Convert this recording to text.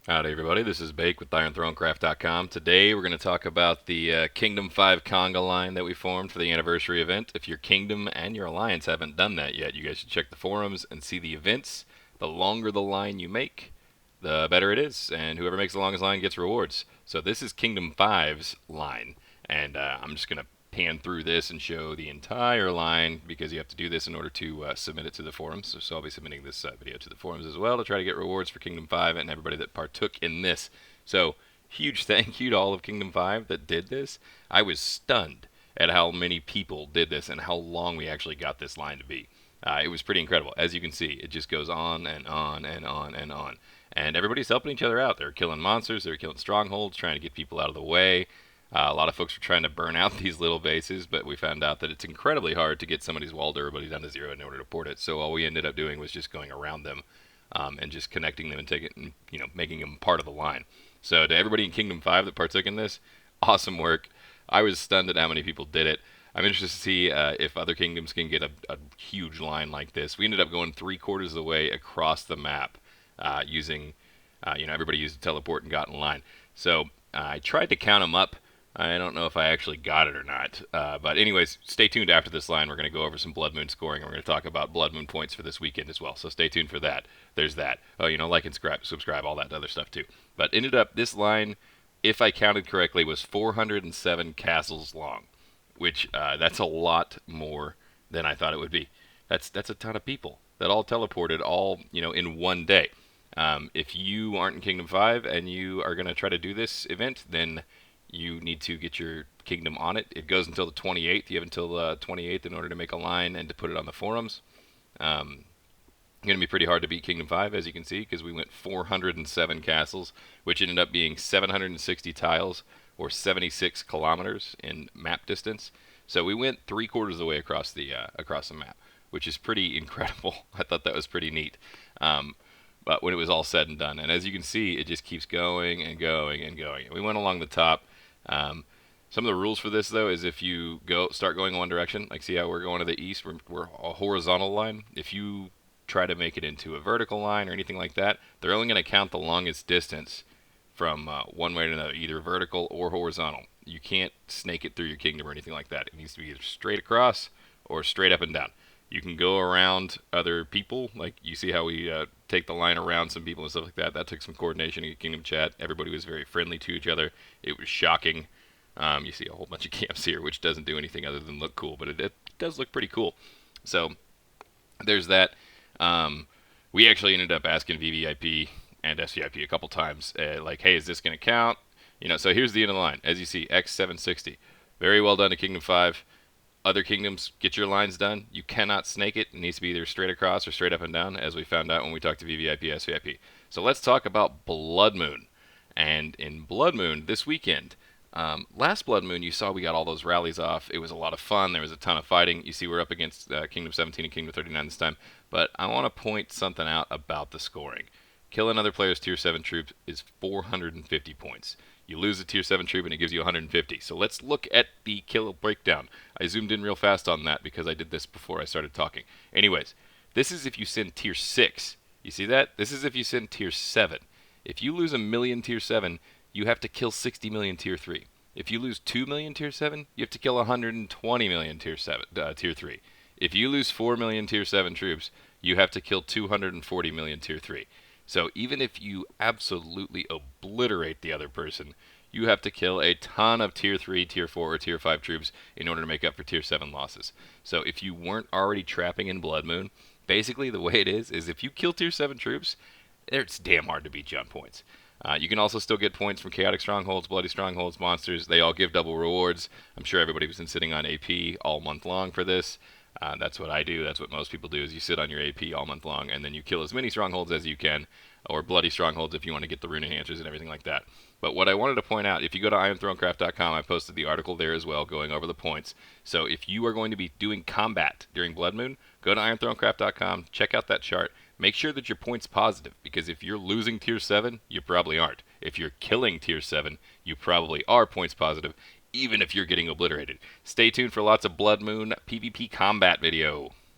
Howdy, everybody. This is Bake with IronThroneCraft.com. Today, we're going to talk about the Kingdom 5 Conga line that we formed for the anniversary event. If your Kingdom and your Alliance haven't done that yet, you guys should check the forums and see the events. The longer the line you make, the better it is, and whoever makes the longest line gets rewards. So this is Kingdom 5's line, and I'm just going to pan through this and show the entire line because you have to do this in order to submit it to the forums. So I'll be submitting this video to the forums as well to try to get rewards for Kingdom 5 and everybody that partook in this. So huge thank you to all of Kingdom 5 that did this. I was stunned at how many people did this and how long we actually got this line to be. It was pretty incredible. As you can see, it just goes on and on and on and on. And everybody's helping each other out. They're killing monsters, they're killing strongholds, trying to get people out of the way. A lot of folks were trying to burn out these little bases, but we found out that it's incredibly hard to get somebody's wall durability down to 0 in order to port it. So all we ended up doing was just going around them and just connecting them and making them part of the line. So to everybody in Kingdom 5 that partook in this, awesome work. I was stunned at how many people did it. I'm interested to see if other kingdoms can get a huge line like this. We ended up going 3/4 of the way across the map using, everybody used a teleport and got in line. So I tried to count them up. I don't know if I actually got it or not. But anyways, stay tuned after this line. We're going to go over some Blood Moon scoring, and we're going to talk about Blood Moon points for this weekend as well. So stay tuned for that. There's that. Oh, like and subscribe, all that other stuff too. But ended up, this line, if I counted correctly, was 407 castles long, which that's a lot more than I thought it would be. That's a ton of people that all teleported all, in one day. If you aren't in Kingdom 5 and you are going to try to do this event, then you need to get your kingdom on it. It goes until the 28th. You have until the 28th in order to make a line and to put it on the forums. Going to be pretty hard to beat Kingdom 5, as you can see, because we went 407 castles, which ended up being 760 tiles, or 76 kilometers in map distance. So we went 3/4 of the way across the map, which is pretty incredible. I thought that was pretty neat. But when it was all said and done, and as you can see, it just keeps going and going and going. We went along the top. Some of the rules for this, though, is if you start going one direction, like see how we're going to the east, we're a horizontal line. If you try to make it into a vertical line or anything like that, they're only going to count the longest distance from one way to another, either vertical or horizontal. You can't snake it through your kingdom or anything like that. It needs to be either straight across or straight up and down. You can go around other people, like you see how we take the line around some people and stuff like that. That took some coordination in Kingdom chat. Everybody was very friendly to each other. It was shocking. You see a whole bunch of camps here, which doesn't do anything other than look cool, but it does look pretty cool. So there's that. We actually ended up asking VVIP and SVIP a couple times, like, hey, is this going to count? So here's the end of the line. As you see, X760. Very well done to Kingdom 5. Other kingdoms, get your lines done. You cannot snake it. It needs to be either straight across or straight up and down, as we found out when we talked to VVIP, SVIP. So let's talk about Blood Moon. And in Blood Moon this weekend, last Blood Moon, you saw we got all those rallies off. It was a lot of fun. There was a ton of fighting. You see we're up against Kingdom 17 and Kingdom 39 this time. But I want to point something out about the scoring. Kill another player's tier 7 troop is 450 points. You lose a tier 7 troop and it gives you 150. So let's look at the kill breakdown. I zoomed in real fast on that because I did this before I started talking. Anyways, this is if you send tier 6. You see that? This is if you send tier 7. If you lose a million tier 7, you have to kill 60 million tier 3. If you lose 2 million tier 7, you have to kill 120 million tier 3. If you lose 4 million tier 7 troops, you have to kill 240 million tier 3. So even if you absolutely obliterate the other person, you have to kill a ton of tier 3, tier 4, or tier 5 troops in order to make up for tier 7 losses. So if you weren't already trapping in Blood Moon, basically the way it is if you kill tier 7 troops, it's damn hard to beat jump points. You can also still get points from Chaotic Strongholds, Bloody Strongholds, Monsters. They all give double rewards. I'm sure everybody was been sitting on AP all month long for this. That's what I do. That's what most people do is you sit on your AP all month long and then you kill as many strongholds as you can, or bloody strongholds if you want to get the rune enhancers and everything like that. But what I wanted to point out, if you go to IronThroneCraft.com, I posted the article there as well going over the points. So if you are going to be doing combat during Blood Moon, go to IronThroneCraft.com, check out that chart. Make sure that your point's positive, because if you're losing tier 7, you probably aren't. If you're killing tier 7, you probably are points positive, even if you're getting obliterated. Stay tuned for lots of Blood Moon PvP combat video.